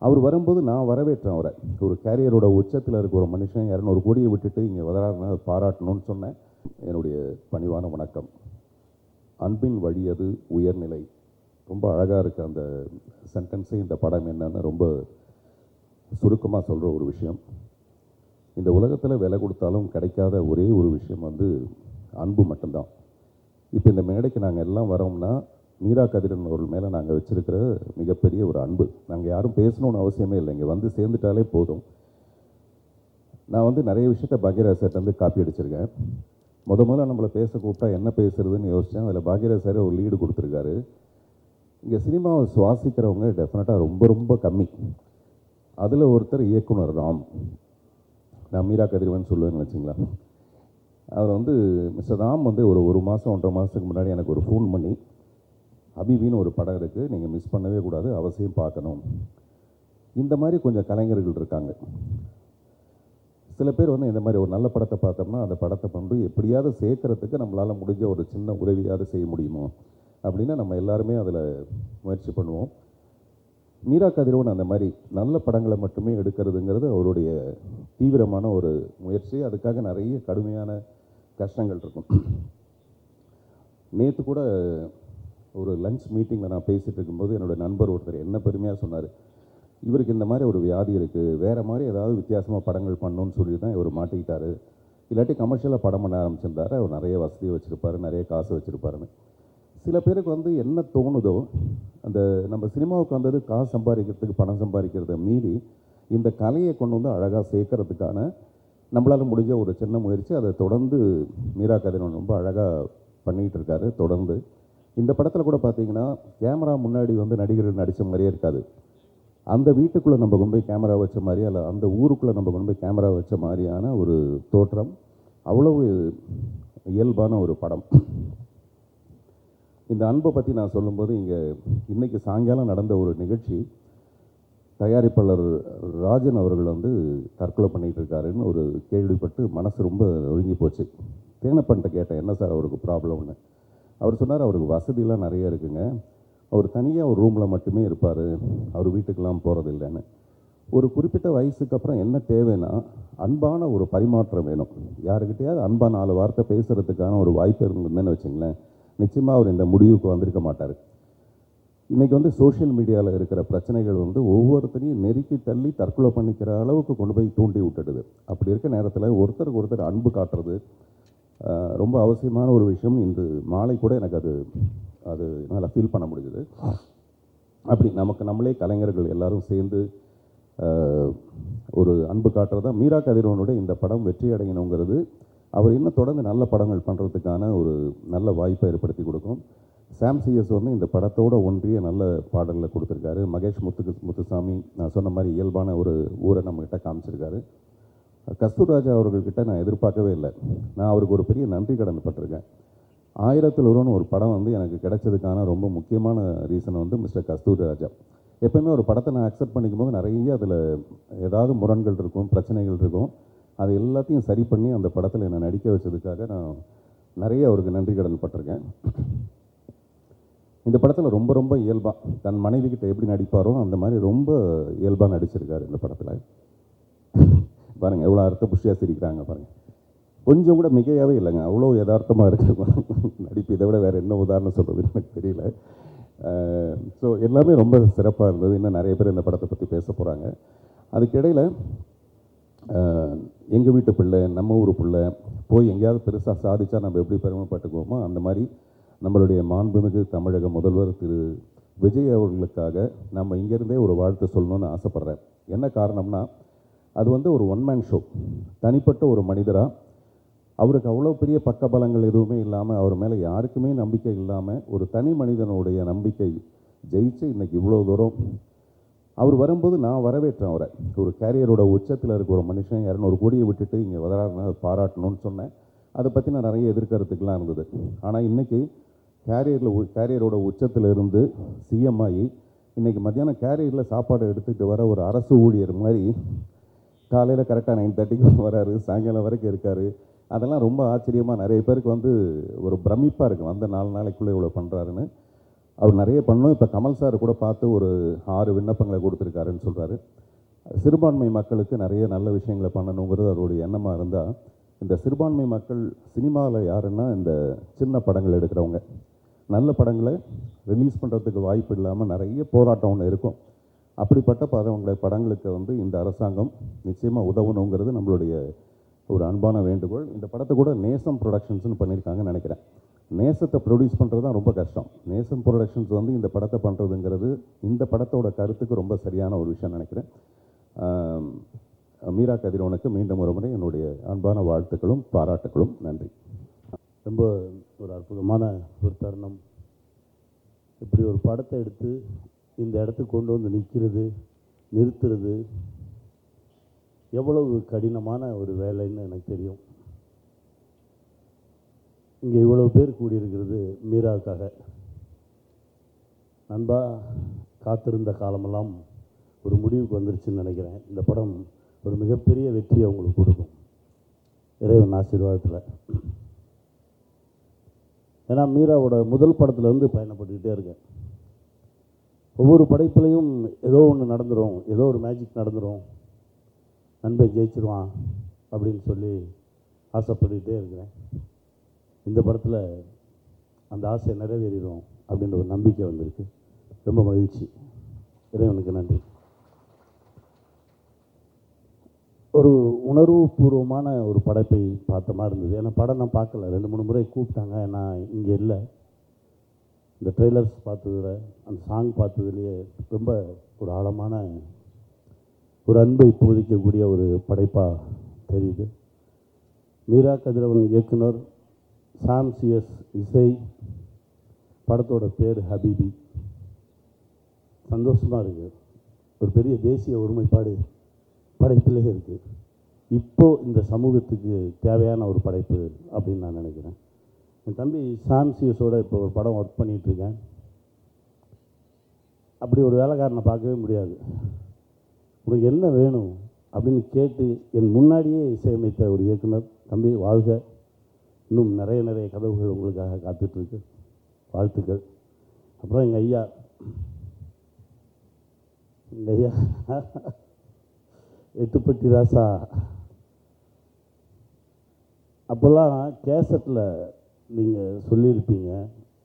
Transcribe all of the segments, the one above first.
அவர் வரும்போது நான் வரவேற்றேன் அவரை. ஒரு கேரியரோட உச்சத்தில் இருக்க ஒரு மனுஷன் 200 கோடியை விட்டுட்டு இங்கே வராருன்னா பாராட்டணும்னு சொன்னேன். என்னுடைய பணிவான வணக்கம். அன்பின் வழியது உயர்நிலை. ரொம்ப அழகாக இருக்குது அந்த சென்டென்ஸே. இந்த படம் என்னன்னு ரொம்ப சுருக்கமாக சொல்கிற ஒரு விஷயம். இந்த உலகத்தில் விலை கொடுத்தாலும் கிடைக்காத ஒரே ஒரு விஷயம் வந்து அன்பு மட்டும்தான். இப்போ இந்த மேடைக்கு நாங்கள் எல்லாம் வரோம்னா மீரா கதிரன் அவர்கள் மேலே நாங்கள் வச்சுருக்கிற மிகப்பெரிய ஒரு அன்பு. நாங்கள் யாரும் பேசணும்னு அவசியமே இல்லை, இங்கே வந்து சேர்ந்துட்டாலே போதும். நான் வந்து நிறைய விஷயத்த பாக்யராஜ் சார்ட்ட வந்து காப்பி அடிச்சிருக்கேன். முதல்ல நம்மளை பேச கூப்பிட்டா என்ன பேசுறதுன்னு யோசித்தேன். அதில் பாக்யராஜ் சார் ஒரு லீடு கொடுத்துருக்காரு. இங்கே சினிமாவை சுவாசிக்கிறவங்க டெஃபினட்டாக ரொம்ப ரொம்ப கம்மி. அதில் ஒருத்தர் இயக்குனர் ராம். நான் மீரா கதிரவன் சொல்லுவேன்னு வச்சுங்களா. அவர் வந்து மிஸ்டர் ராம் வந்து ஒரு மாதம் 1.5 மாதத்துக்கு முன்னாடி எனக்கு ஒரு ஃபோன் பண்ணி, ஹபீபின்னு ஒரு படம் இருக்குது, நீங்கள் மிஸ் பண்ணவே கூடாது, அவசியம் பார்க்கணும். இந்த மாதிரி கொஞ்சம் கலைஞர்கள் இருக்காங்க. சில பேர் வந்து இந்த மாதிரி ஒரு நல்ல படத்தை பார்த்தோம்னா அந்த படத்தை கொண்டு எப்படியாவது சேர்க்கறதுக்கு நம்மளால் முடிஞ்ச ஒரு சின்ன உதவியாவது செய்ய முடியுமோ அப்படின்னு நம்ம எல்லாருமே அதில் முயற்சி பண்ணுவோம். மீரா கதிரவன் அந்த மாதிரி நல்ல படங்களை மட்டுமே எடுக்கிறதுங்கிறது அவருடைய தீவிரமான ஒரு முயற்சி. அதுக்காக நிறைய கடுமையான கஷ்டங்கள் இருக்கும். நேற்று கூட ஒரு லஞ்ச் மீட்டிங்கில் நான் பேசிகிட்டு இருக்கும்போது என்னோடய நண்பர் ஒருத்தர் என்ன பெருமையாக சொன்னார், இவருக்கு இந்த மாதிரி ஒரு வியாதி இருக்குது, வேறு மாதிரி ஏதாவது வித்தியாசமாக படங்கள் பண்ணணும்னு சொல்லி தான் இவர் மாட்டிக்கிட்டார். இல்லாட்டி கமர்ஷியலாக படம் பண்ண ஆரம்பிச்சிருந்தார். அவர் நிறைய வசதி வச்சுருப்பார், நிறைய காசு வச்சுருப்பாருன்னு. சில பேருக்கு வந்து என்ன தோணுதோ, அந்த நம்ம சினிமாவுக்கு வந்தது காசு சம்பாதிக்கிறதுக்கு, பணம் சம்பாதிக்கிறத மீறி இந்த கலையை கொண்டு வந்து அழகாக சேர்க்கறதுக்கான நம்மளால் முடிஞ்ச ஒரு சின்ன முயற்சி. அதை தொடர்ந்து மீரா கதிரவன் ரொம்ப அழகாக பண்ணிகிட்டு இருக்காரு. தொடர்ந்து இந்த படத்தில் கூட பார்த்தீங்கன்னா கேமரா முன்னாடி வந்து நடிகர்கள் நடித்த மாதிரியே இருக்காது. அந்த வீட்டுக்குள்ளே நம்ம கொண்டு போய் கேமரா வச்ச மாதிரி, அல்ல அந்த ஊருக்குள்ளே நம்ம கொண்டு போய் கேமரா வச்ச மாதிரியான ஒரு தோற்றம். அவ்வளவு இயல்பான ஒரு படம். இந்த அன்பை பற்றி நான் சொல்லும்போது, இன்றைக்கி சாயங்காலம் நடந்த ஒரு நிகழ்ச்சி, தயாரிப்பாளர் ராஜன் அவர்கள் வந்து தற்கொலை பண்ணிகிட்டு இருக்காருன்னு ஒரு கேள்விப்பட்டு மனசு ரொம்ப ஒழுங்கி போச்சு. தேனப்பன்ட்ட கேட்டேன், என்ன சார் அவருக்கு ப்ராப்ளம்னு. அவர் சொன்னார், அவருக்கு வசதியெலாம் நிறைய இருக்குங்க, அவர் தனியாக ஒரு ரூமில் மட்டுமே இருப்பார், அவர் வீட்டுக்கெல்லாம் போகிறதில்லைன்னு. ஒரு குறிப்பிட்ட வயசுக்கு அப்புறம் என்ன தேவைன்னா அன்பான ஒரு பரிமாற்றம் வேணும். யாருக்கிட்டையாவது அன்பாக 4 வார்த்தை பேசுகிறதுக்கான ஒரு வாய்ப்பு இருந்ததுன்னு வச்சுங்களேன், நிச்சயமாக அவர் இந்த முடிவுக்கு வந்திருக்க மாட்டார். இன்றைக்கி வந்து சோஷியல் மீடியாவில் இருக்கிற பிரச்சனைகள் வந்து ஒவ்வொருத்தரையும் நெருக்கி தள்ளி தற்கொலை பண்ணிக்கிற அளவுக்கு கொண்டு போய் தூண்டி விட்டுடுது. அப்படி இருக்க நேரத்தில் ஒருத்தருக்கு ஒருத்தர் அன்பு காட்டுறது ரொம்ப அவசியமான ஒரு விஷயம். இன்று மாலை கூட எனக்கு அது என்னால் ஃபீல் பண்ண முடியுது. அப்படி நமக்கு நம்மளே கலைஞர்கள் எல்லாரும் சேர்ந்து ஒரு அன்பு காட்டுறது தான் மீரா கதிரவனுடைய இந்த படம் வெற்றி அடையணுங்கிறது. அவர் இன்னும் தொடர்ந்து நல்ல படங்கள் பண்ணுறதுக்கான ஒரு நல்ல வாய்ப்பை ஏற்படுத்தி கொடுக்கும். சாம் சிஎஸ் வந்து இந்த படத்தோடு ஒன்றிய நல்ல பாடலில் கொடுத்துருக்காரு. மகேஷ் முத்துசாமி நான் சொன்ன மாதிரி இயல்பான ஒரு ஊரை நம்மக்கிட்ட காமிச்சிருக்காரு. கஸ்தூர்ராஜா அவர்கள்கிட்ட நான் எதிர்பார்க்கவே இல்லை. நான் அவருக்கு ஒரு பெரிய நன்றி கடன் பட்டிருக்கேன். 1000ல் ஒருவன் ஒரு படம் வந்து எனக்கு கிடைச்சதுக்கான ரொம்ப முக்கியமான ரீசன் வந்து மிஸ்டர் கஸ்தூர்ராஜா. எப்போயுமே ஒரு படத்தை நான் அக்செப்ட் பண்ணிக்கும் போது நிறைய அதில் ஏதாவது முரண்கள் இருக்கும், பிரச்சனைகள் இருக்கும். அது எல்லாத்தையும் சரி பண்ணி அந்த படத்தில் என்னை நடிக்க வச்சதுக்காக நான் நிறைய அவருக்கு நன்றி கடன் பட்டிருக்கேன். இந்த படத்தில் ரொம்ப ரொம்ப இயல்பாக தன் மனைவிக்கிட்ட எப்படி நடிப்பாரோ அந்த மாதிரி ரொம்ப இயல்பாக நடிச்சிருக்காரு இந்த படத்தில். பாருங்கள் எவ்வளோ அர்த்த புஷ்டியாக சிரிக்கிறாங்க பாருங்கள். கொஞ்சம் கூட மிகையாகவே இல்லைங்க, அவ்வளோ யதார்த்தமாக இருக்கு நடிப்பு. இதை விட வேறு என்ன உதாரணம் சொல்கிறதுன்னு எனக்கு தெரியல. ஸோ எல்லாமே ரொம்ப சிறப்பாக இருந்தது. இன்னும் நிறைய பேர் இந்த படத்தை பற்றி பேச போகிறாங்க. அதுக்கிடையில் எங்கள் வீட்டு பிள்ளை, நம்ம ஊர் பிள்ளை போய் எங்கேயாவது பெருசாக சாதிச்சா நம்ம எப்படி பெருமைப்பட்டுக்குவோமோ அந்த மாதிரி நம்மளுடைய மாண்புமிகு தமிழக முதல்வர் திரு விஜய் அவர்களுக்காக நம்ம இங்கேருந்தே ஒரு வாழ்த்து சொல்லணும்னு ஆசைப்பட்றேன். என்ன காரணம்னா, அது வந்து ஒரு ஒன்மேன் ஷோ. தனிப்பட்ட ஒரு மனிதராக அவருக்கு அவ்வளோ பெரிய பக்கபலங்கள் எதுவுமே இல்லாமல், அவர் மேலே யாருக்குமே நம்பிக்கை இல்லாமல், ஒரு தனி மனிதனுடைய நம்பிக்கை ஜெயிச்சு இன்றைக்கி இவ்வளோ தூரம் அவர் வரும்போது நான் வரவேற்றேன் அவரை. ஒரு கேரியரோட உச்சத்தில் இருக்க ஒரு மனுஷன் 200 கோடியை விட்டுட்டு இங்கே வராருன்னா பாராட்டணும்னு சொன்னேன். அதை பற்றி நான் நிறைய எதிர்கருத்துக்கெலாம் இருந்தது. ஆனால் இன்றைக்கி கேரியரோட உச்சத்தில் இருந்து சிஎம் ஆகி இன்றைக்கி மத்தியானம் கேரியரில் சாப்பாடு எடுத்துகிட்டு வர ஒரு அரசு ஊழியர் மாதிரி காலையில் கரெக்டாக 9:30க்கு வராரு, சாயங்காலம் வரைக்கும் இருக்கார். அதெல்லாம் ரொம்ப ஆச்சரியமாக நிறைய பேருக்கு வந்து ஒரு பிரமிப்பாக இருக்கும், அந்த 4 நாளைக்குள்ளே இவ்வளோ பண்ணுறாருன்னு. அவர் நிறைய பண்ணணும். இப்போ கமல் சார் கூட பார்த்து ஒரு 6 விண்ணப்பங்களை கொடுத்துருக்காருன்னு சொல்கிறாரு. சிறுபான்மை மக்களுக்கு நிறைய நல்ல விஷயங்களை பண்ணணுங்கிறது அவருடைய எண்ணமாக இருந்தால், இந்த சிறுபான்மை மக்கள் சினிமாவில் யாருன்னா இந்த சின்ன படங்கள் எடுக்கிறவங்க, நல்ல படங்களை ரிலீஸ் பண்ணுறதுக்கு வாய்ப்பு இல்லாமல் நிறைய போராட்டம் ஒன்று இருக்கும். அப்படிப்பட்ட படங்களுக்கு இந்த அரசாங்கம் நிச்சயமாக உதவணுங்கிறது நம்மளுடைய ஒரு அன்பான வேண்டுகோள். இந்த படத்தை கூட நேசம் ப்ரொடக்ஷன்ஸ்னு பண்ணியிருக்காங்கன்னு நினைக்கிறேன். நேசத்தை ப்ரொடியூஸ் பண்ணுறது தான் ரொம்ப கஷ்டம். நேசம் ப்ரொடக்ஷன்ஸ் இந்த படத்தை பண்ணுறதுங்கிறது இந்த படத்தோட கருத்துக்கு ரொம்ப சரியான ஒரு விஷயம் நினைக்கிறேன். மீரா கதிரவனுக்கு மீண்டும் ஒரு முறை என்னுடைய அன்பான வாழ்த்துக்களும் பாராட்டுகளும். நன்றி. ரொம்ப ஒரு அற்புதமான ஒரு தருணம். இப்படி ஒரு படத்தை எடுத்து இந்த இடத்துக்கு கொண்டு வந்து நிறுத்துறது எவ்வளவு கடினமான ஒரு வேலைன்னு எனக்கு தெரியும். இங்கே இவ்வளவு பேர் கூடியிருக்கிறது மீராவுக்காக. நண்பா, காத்திருந்த காலமெல்லாம் ஒரு முடிவுக்கு வந்துருச்சுன்னு நினைக்கிறேன். இந்த படம் ஒரு மிகப்பெரிய வெற்றியை உங்களுக்கு கொடுக்கும், இறைவன் ஆசீர்வாதத்தில். ஏன்னா மீராவோட முதல் படத்தில் பயணப்பட்டுக்கிட்டே இருக்கேன். ஒவ்வொரு படைப்புலையும் ஏதோ ஒன்று நடந்துடும், ஏதோ ஒரு மேஜிக் நடந்துடும், நண்பன் ஜெயிச்சிருவான் அப்படின்னு சொல்லி ஆசைப்பட்டுக்கிட்டே இருக்கிறேன். இந்த படத்தில் அந்த ஆசை நிறைவேறிடும் அப்படின்ற ஒரு நம்பிக்கை வந்திருக்கு. ரொம்ப மகிழ்ச்சி. இறைவனுக்கு நன்றி. ஒரு உணர்வுபூர்வமான ஒரு படைப்பை பார்த்த மாதிரி இருந்தது. ஏன்னா படம் நான் பார்க்கல, 2-3 முறை கூப்பிட்டாங்க, நான் இங்கே இல்லை. இந்த ட்ரெய்லர்ஸ் பார்த்ததில், அந்த சாங் பார்த்ததுலேயே ரொம்ப ஒரு ஆழமான ஒரு அன்பை போதிக்கக்கூடிய ஒரு படைப்பாக தெரியுது. மீரா கதிரவன் இயக்குனர், சாம் சிஎஸ் இசை, படத்தோட பேர் ஹபீபி. சந்தோஷமாக இருக்குது. ஒரு பெரிய தேசிய ஒருமைப்பாடு படைப்பிலே இருக்குது. இப்போது இந்த சமூகத்துக்கு தேவையான ஒரு படைப்பு அப்படின்னு நான் நினைக்கிறேன். என் தம்பி சாம் சிஎஸோட இப்போ ஒரு படம் ஒர்க் பண்ணிகிட்ருக்கேன். அப்படி ஒரு வேலைக்காரனை பார்க்கவே முடியாது. உனக்கு என்ன வேணும் அப்படின்னு கேட்டு என் முன்னாடியே இசையமைத்த ஒரு இயக்குனர். தம்பி வாழ்க, இன்னும் நிறைய கதவுகள் உங்களுக்காக காத்துட்ருக்கு. வாழ்த்துக்கள். அப்புறம் எங்கள் ஐயா எட்டுப்பட்டி ராசா, அப்போல்லாம் கேசட்டில் நீங்கள் சொல்லியிருப்பீங்க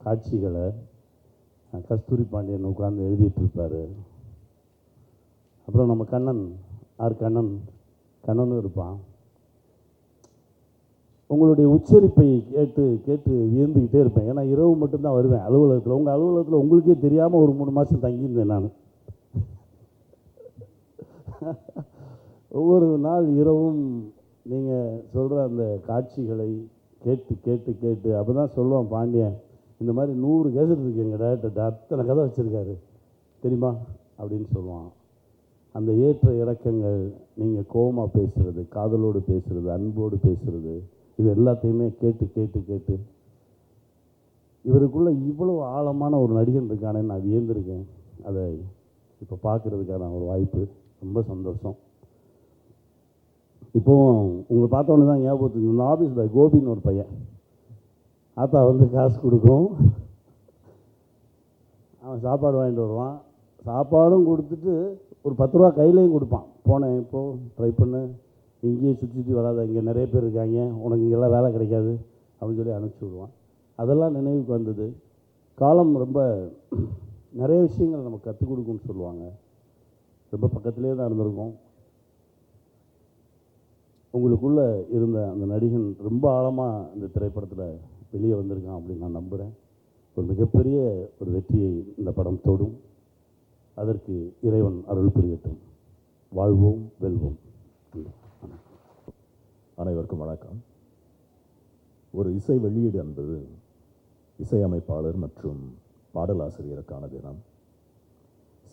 காட்சிகளை. கஸ்தூரி பாண்டியன் உட்கார்ந்து எழுதிட்டுருப்பார். அப்புறம் நம்ம கண்ணனும் இருப்பான். உங்களுடைய உச்சரிப்பை கேட்டு வியந்துக்கிட்டே இருப்பேன். ஏன்னா இரவு மட்டும்தான் வருவேன் அலுவலகத்தில். உங்கள் அலுவலகத்தில் உங்களுக்கே தெரியாமல் ஒரு 3 மாதம் தங்கியிருந்தேன் நான். ஒவ்வொரு நாள் இரவும் நீங்கள் சொல்கிற அந்த காட்சிகளை கேட்டு அப்போ தான் சொல்லுவான் பாண்டியன், இந்த மாதிரி 100 கேசட் இருக்கு எங்கள் டேரக்டர், அத்தனை கதை வச்சுருக்காரு தெரியுமா அப்படின்னு சொல்லுவான். அந்த ஏற்ற இறக்கங்கள், நீங்கள் கோபமாக பேசுகிறது, காதலோடு பேசுகிறது, அன்போடு பேசுகிறது, இது எல்லாத்தையுமே கேட்டு இவருக்குள்ளே இவ்வளோ ஆழமான ஒரு நடிகன் இருக்கானே நான் வியந்திருக்கேன். அதை இப்போ பார்க்குறதுக்கான ஒரு வாய்ப்பு. ரொம்ப சந்தோஷம். இப்போவும் உங்களை பார்த்தோன்னே தான் ஞாபகத்துக்கு, இந்த ஆஃபீஸில் கோபின்னு ஒரு பையன், ஆத்தா காசு கொடுக்கும், அவன் சாப்பாடு வாங்கிட்டு வருவான். சாப்பாடும் கொடுத்துட்டு ஒரு 10 ரூபா கையிலையும் கொடுப்பான். போனேன் இப்போது ட்ரை பண்ணு, இங்கேயே சுற்றி வராத, இங்கே நிறைய பேர் இருக்காங்க, உனக்கு இங்கெல்லாம் வேலை கிடைக்காது அப்படின்னு சொல்லி அனுப்பிச்சி விடுவான். அதெல்லாம் நினைவுக்கு வந்தது. காலம் ரொம்ப நிறைய விஷயங்கள் நமக்கு கற்றுக் கொடுக்குன்னு சொல்லுவாங்க. ரொம்ப பக்கத்திலே தான் இருந்திருக்கோம். உங்களுக்குள்ளே இருந்த அந்த நடிகன் ரொம்ப ஆழமாக இந்த திரைப்படத்தில் வெளியே வந்திருக்கான் அப்படின்னு நான் நம்புகிறேன். ஒரு மிகப்பெரிய ஒரு வெற்றியை இந்த படம் தொடும். அதற்கு இறைவன் அருள் புரியட்டும். வாழ்வோம், வெல்வோம். அனைவருக்கும் வணக்கம். ஒரு இசை வெளியீடு என்பது இசையமைப்பாளர் மற்றும் பாடலாசிரியருக்கான தினம்.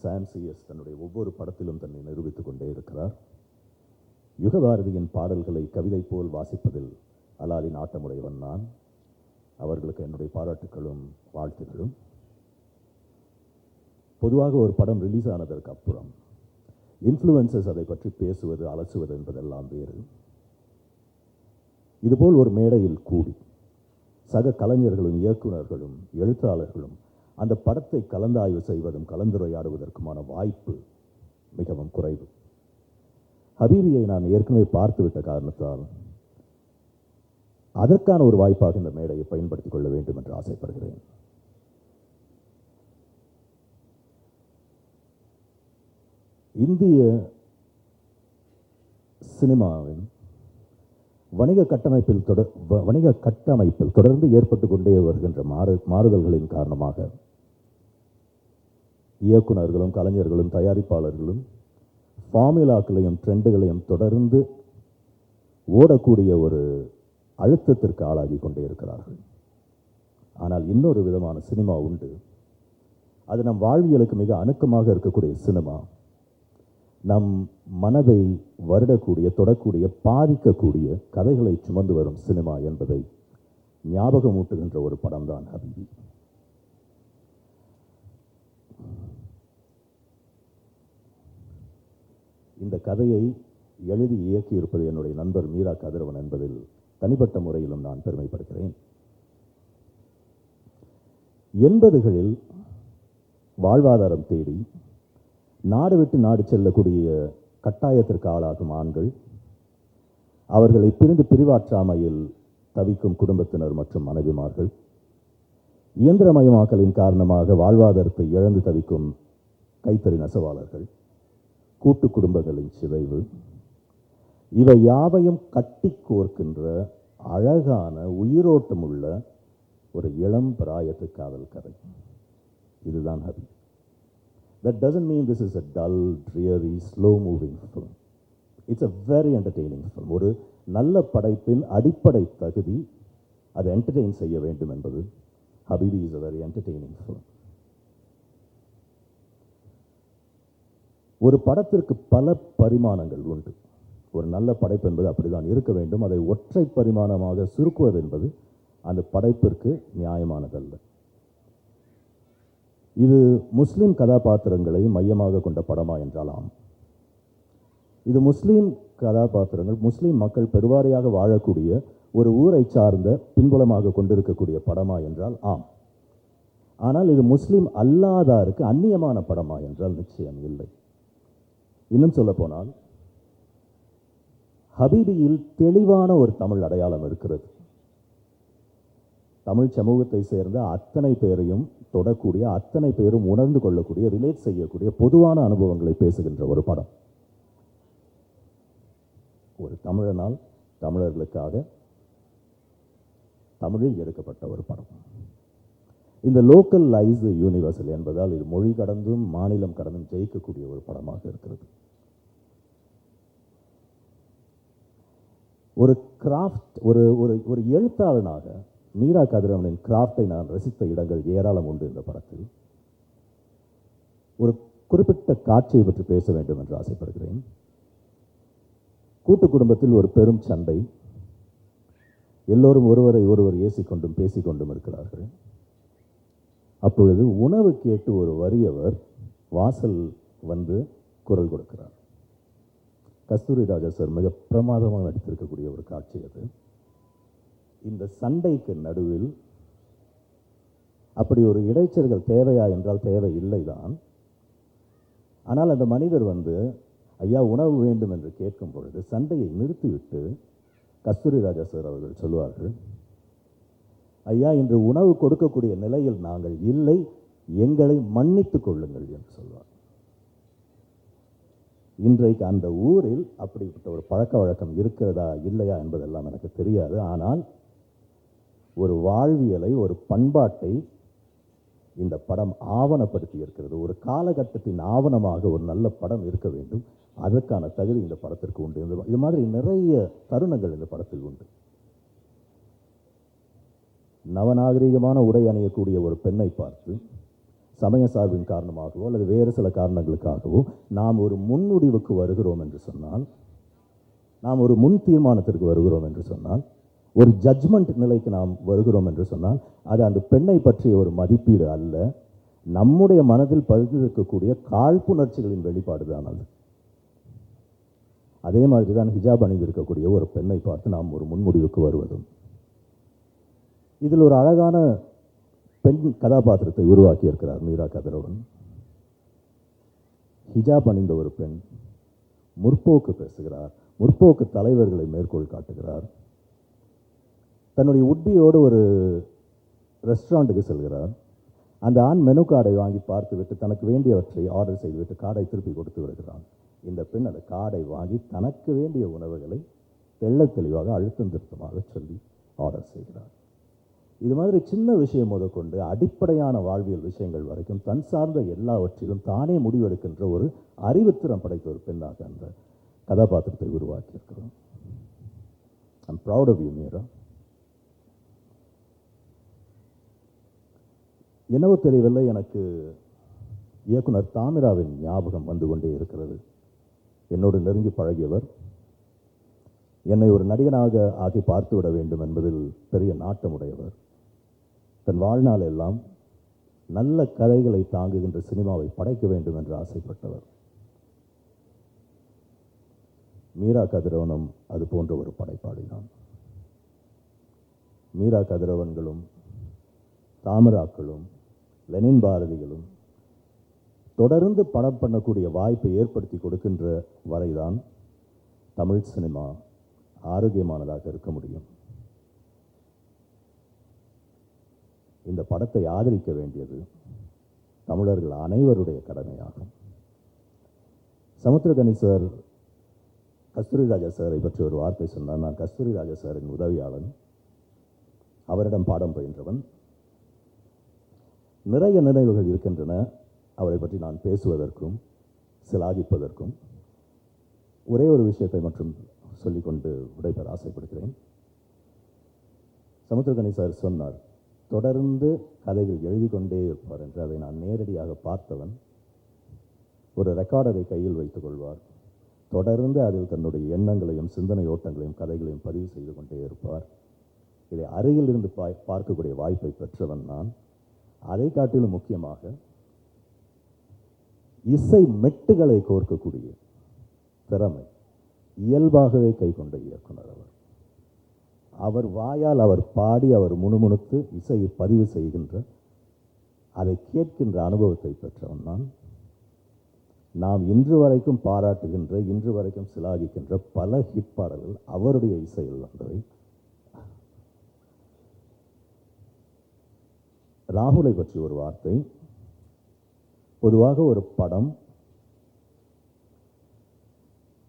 சாம் சிஎஸ் தன்னுடைய ஒவ்வொரு படத்திலும் தன்னை நிரூபித்துக் கொண்டே இருக்கிறார். யுகபாரதியின் பாடல்களை கவிதை போல் வாசிப்பதில் அலாலின் ஆட்டமுடையவன் நான். அவர்களுக்கு என்னுடைய பாராட்டுகளும் வாழ்த்துகளும். பொதுவாக ஒரு படம் ரிலீஸ் ஆனதற்கு அப்புறம் இன்ஃப்ளூயன்சர்ஸ் அதை பற்றி பேசுவது, அலசுவது என்பதெல்லாம் வேறு. இதுபோல் ஒரு மேடையில் கூடி சக கலைஞர்களும் இயக்குநர்களும் எழுத்தாளர்களும் அந்த படத்தை கலந்தாய்வு செய்வதும் கலந்துரையாடுவதற்குமான வாய்ப்பு மிகவும் குறைவு. ஹபீபியை நான் ஏற்கனவே பார்த்துவிட்ட காரணத்தால் அதற்கான ஒரு வாய்ப்பாக இந்த மேடையை பயன்படுத்திக் கொள்ள வேண்டும் என்று ஆசைப்படுகிறேன். இந்திய சினிமாவின் வணிக கட்டமைப்பில் தொடர்ந்து ஏற்பட்டு கொண்டே வருகின்ற மாறுதல்களின் காரணமாக இயக்குநர்களும் கலைஞர்களும் தயாரிப்பாளர்களும் ஃபார்முலாக்களையும் ட்ரெண்டுகளையும் தொடர்ந்து ஓடக்கூடிய ஒரு அழுத்தத்திற்கு ஆளாகி கொண்டே இருக்கிறார்கள். ஆனால் இன்னொரு விதமான சினிமா உண்டு. அது நம் வாழ்வியலுக்கு மிக அணுக்கமாக இருக்கக்கூடிய சினிமா. நம் மனதை வருடக்கூடிய, தொடக்கூடிய, பாதிக்கக்கூடிய கதைகளை சுமந்து வரும் சினிமா என்பதை ஞாபகமூட்டுகின்ற ஒரு படம்தான் ஹபீபி. இந்த கதையை எழுதி இயக்கியிருப்பது என்னுடைய நண்பர் மீரா கதிரவன் என்பதில் தனிப்பட்ட முறையிலும் நான் பெருமைப்படுகிறேன். 80களில் வாழ்வாதாரம் தேடி நாடு விட்டு நாடு செல்லக்கூடிய கட்டாயத்திற்கு ஆளாகும் ஆண்கள், அவர்களை பிரிவாற்றாமையில் தவிக்கும் குடும்பத்தினர் மற்றும் மனைவிமார்கள், இயந்திரமயமாக்கலின் காரணமாக வாழ்வாதாரத்தை இழந்து தவிக்கும் கைத்தறி நெசவாளர்கள், கூட்டு குடும்பங்களின் சிதைவு, இவை யாவையும் கட்டி கோர்க்கின்ற அழகான உயிரோட்டமுள்ள ஒரு இளம் பிராயத்து காதல் கதை. இதுதான் ஹபீபி. That doesn't mean this is a dull, dreary, slow-moving film. It's a very entertaining film. ஒரு நல்ல படைப்பின் அடிப்படை தகுதி அதை என்டர்டெயின் செய்ய வேண்டும் என்பது. ஹபீபி is a very entertaining film. ஒரு படத்திற்கு பல பரிமாணங்கள் உண்டு. ஒரு நல்ல படைப்பு என்பது அப்படிதான் இருக்க வேண்டும். அதை ஒற்றை பரிமாணமாக சுருக்குவது என்பது அந்த படைப்பிற்கு நியாயமானதல்ல. இது முஸ்லிம் கதாபாத்திரங்களை மையமாக கொண்ட படமா என்றால் ஆம். இது முஸ்லீம் கதாபாத்திரங்கள், முஸ்லீம் மக்கள் பெருவாரியாக வாழக்கூடிய ஒரு ஊரை சார்ந்த பின்புலமாக கொண்டிருக்கக்கூடிய படமா என்றால் ஆம். ஆனால் இது முஸ்லீம் அல்லாதாருக்கு அந்நியமான படமா என்றால் நிச்சயம் இல்லை. இன்னும் சொல்ல போனால் ஹபீபியில் தெளிவான ஒரு தமிழ் அடையாளம் இருக்கிறது. தமிழ் சமூகத்தை சேர்ந்த அத்தனை பேரையும் தொடக்கூடிய, அத்தனை பேரும் உணர்ந்து கொள்ளக்கூடிய, ரிலேட் செய்யக்கூடிய பொதுவான அனுபவங்களை பேசுகின்ற ஒரு படம். ஒரு தமிழனால் தமிழர்களுக்காக தமிழில் எடுக்கப்பட்ட ஒரு படம். இந்த லோக்கல் லைஸ் யூனிவர்சல் என்பதால் இது மொழி கடந்தும் மாநிலம் கடந்தும் ஜெயிக்கக்கூடிய ஒரு படமாக இருக்கிறது. ஒரு கிராஃப்ட், ஒரு எழுத்தாளனாக மீரா கதிரவனின் கிராஃப்டை நான் ரசித்த இடங்கள் ஏராளம் உண்டு இந்த படத்தில். ஒரு குறிப்பிட்ட காட்சியை பற்றி பேச வேண்டும் என்று ஆசைப்படுகிறேன். கூட்டு குடும்பத்தில் ஒரு பெரும் சண்டை. எல்லோரும் ஒருவரை ஒருவர் ஏசிக்கொண்டும் பேசிக்கொண்டும் இருக்கிறார்கள். அப்பொழுது உணவு கேட்டு ஒரு வறியவர் வாசல் வந்து குரல் கொடுக்கிறார். கஸ்தூரி ராஜா சார் மிக பிரமாதமாக நடித்திருக்கக்கூடிய ஒரு காட்சி அது. இந்த சண்டைக்கு நடுவில் அப்படி ஒரு இடைச்சல்கள் தேவையா என்றால் தேவை இல்லைதான். ஆனால் அந்த மனிதர் வந்து ஐயா உணவு வேண்டும் என்று கேட்கும் பொழுது சண்டையை நிறுத்திவிட்டு கஸ்தூரி ராஜா சார் அவர்கள் சொல்லுவார்கள், ஐயா இன்று உணவு கொடுக்கக்கூடிய நிலையில் நாங்கள் இல்லை, எங்களை மன்னித்துக் கொள்ளுங்கள் என்று சொல்வார். இன்றைக்கு அந்த ஊரில் அப்படிப்பட்ட ஒரு பழக்க வழக்கம் இருக்கிறதா இல்லையா என்பதெல்லாம் எனக்கு தெரியாது. ஆனால் ஒரு வாழ்வியலை, ஒரு பண்பாட்டை இந்த படம் ஆவணப்படுத்தி இருக்கிறது. ஒரு காலகட்டத்தின் ஆவணமாக ஒரு நல்ல படம் இருக்க வேண்டும். அதற்கான தகுதி இந்த படத்திற்கு உண்டு. இது மாதிரி நிறைய தருணங்கள் இந்த படத்தில் உண்டு. நவநாகரிகமான உடை அணியக்கூடிய ஒரு பெண்ணை பார்த்து சமய சார்பின் காரணமாகவோ அல்லது வேறு சில காரணங்களுக்காகவோ நாம் ஒரு முன்முடிவுக்கு வருகிறோம் என்று சொன்னால், நாம் ஒரு முன் தீர்மானத்திற்கு வருகிறோம் என்று சொன்னால், ஒரு ஜட்ஜ்மெண்ட் நிலைக்கு நாம் வருகிறோம் என்று சொன்னால், அது அந்த பெண்ணை பற்றிய ஒரு மதிப்பீடு அல்ல, நம்முடைய மனதில் பதிந்திருக்கக்கூடிய காழ்ப்புணர்ச்சிகளின் வெளிப்பாடு தான் அது. அதே மாதிரி தான் ஹிஜாப் அணிந்திருக்கக்கூடிய ஒரு பெண்ணை பார்த்து நாம் ஒரு முன்முடிவுக்கு வருவதும். இதில் ஒரு அழகான பெண் கதாபாத்திரத்தை உருவாக்கி இருக்கிறார் மீரா கதிரவன். ஹிஜாப் அணிந்த ஒரு பெண், முற்போக்கு பேசுகிறார், முற்போக்கு தலைவர்களை மேற்கோள் காட்டுகிறார். தன்னுடைய உட்டியோடு ஒரு ரெஸ்டாரண்ட்டுக்கு செல்கிறார். அந்த ஆண் மெனு கார்டை வாங்கி பார்த்துவிட்டு தனக்கு வேண்டியவற்றை ஆர்டர் செய்துவிட்டு கார்டை திருப்பி கொடுத்து விடுகிறான். இந்த பெண் அந்த கார்டை வாங்கி தனக்கு வேண்டிய உணவுகளை தெள்ளத் தெளிவாக அழுத்தம் திருத்தமாக சொல்லி ஆர்டர் செய்கிறார். இது மாதிரி சின்ன விஷயம் முதற்கொண்டு அடிப்படையான வாழ்வியல் விஷயங்கள் வரைக்கும் தன் சார்ந்த எல்லாவற்றிலும் தானே முடிவெடுக்கின்ற ஒரு அறிவுத்திறம் படைத்த ஒரு பெண்ணாக அந்த கதாபாத்திரத்தை உருவாக்கியிருக்கிறோம். I'm proud of you Meera. என்னவோ தெரியவில்லை, எனக்கு இயக்குனர் தாமிராவின் ஞாபகம் வந்து கொண்டே இருக்கிறது. என்னோடு நெருங்கி பழகியவர். என்னை ஒரு நடிகனாக ஆக்கி பார்த்து விட வேண்டும் என்பதில் பெரிய நாட்டமுடையவர். தன் வாழ்நாள் எல்லாம் நல்ல கதைகளை தாங்குகின்ற சினிமாவை படைக்க வேண்டும் என்று ஆசைப்பட்டவர். மீரா கதிரவனும் அது போன்ற ஒரு படைப்பாளிதான். மீரா கதிரவன்களும் தாமிராக்களும் லெனின் பாரதிகளும் தொடர்ந்து படம் பண்ணக்கூடிய வாய்ப்பை ஏற்படுத்தி கொடுக்கின்ற வரைதான் தமிழ் சினிமா ஆரோக்கியமானதாக இருக்க முடியும். இந்த படத்தை ஆதரிக்க வேண்டியது தமிழர்கள் அனைவருடைய கடமையாகும். சமுத்திரகனி சார் கஸ்தூரி ராஜா சாரை பற்றி ஒரு வார்த்தை சொன்னார். நான் கஸ்தூரி ராஜா சாரின் உதவியாளன், அவரிடம் பாடம் பயின்றவன். நிறைய நினைவுகள் இருக்கின்றன அவரை பற்றி நான் பேசுவதற்கும் சிலாகிப்பதற்கும். ஒரே ஒரு விஷயத்தை மட்டும் சொல்லிக்கொண்டு விடைபெற ஆசைப்படுகிறேன். சமுத்திரகனி சார் சொன்னார், தொடர்ந்து கதைகள் எழுதி கொண்டே இருப்பார் என்று. அதை நான் நேரடியாக பார்த்தவன். ஒரு ரெக்கார்டரை கையில் வைத்துக் கொள்வார், தொடர்ந்து அதில் தன்னுடைய எண்ணங்களையும் சிந்தனை ஓட்டங்களையும் கதைகளையும் பதிவு செய்து கொண்டே இருப்பார். இதை அருகில் இருந்து பார்க்கக்கூடிய வாய்ப்பை பெற்றவன் நான். அதை காட்டிலும் முக்கியமாக இசை மெட்டுகளை கோர்க்கக்கூடிய திறமை இயல்பாகவே கை கொண்ட இயக்குனர் அவர். அவர் வாயால் அவர் பாடி அவர் முணுமுணுத்து இசையை பதிவு செய்கின்ற, அதை கேட்கின்ற அனுபவத்தை பெற்றவன் நான். நாம் இன்று வரைக்கும் பாராட்டுகின்ற, இன்று வரைக்கும் சிலாகிக்கின்ற பல ஹிட் பாடல்கள் அவருடைய இசையில் வந்தவை. ராகுலை பற்றி ஒரு வார்த்தை. பொதுவாக ஒரு படம்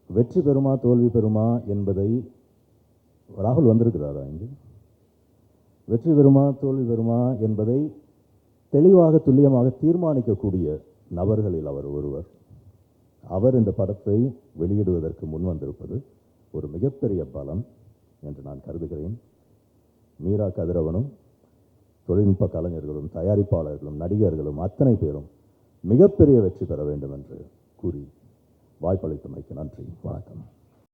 வெற்றி பெறுமா தோல்வி பெறுமா என்பதை, ராகுல் வந்திருக்கிறாரா இங்கு, வெற்றி பெறுமா தோல்வி பெறுமா என்பதை தெளிவாக துல்லியமாக தீர்மானிக்கக்கூடிய நபர்களில் அவர் ஒருவர். அவர் இந்த படத்தை வெளியிடுவதற்கு முன் வந்திருப்பது ஒரு மிகப்பெரிய பலம் என்று நான் கருதுகிறேன். மீரா கதிரவனும் தொழில்நுட்ப கலைஞர்களும் தயாரிப்பாளர்களும் நடிகர்களும் அத்தனை பேரும் மிகப்பெரிய வெற்றி பெற வேண்டும் என்று கூறி வாய்ப்பளித்தமைக்கு நன்றி. வணக்கம்.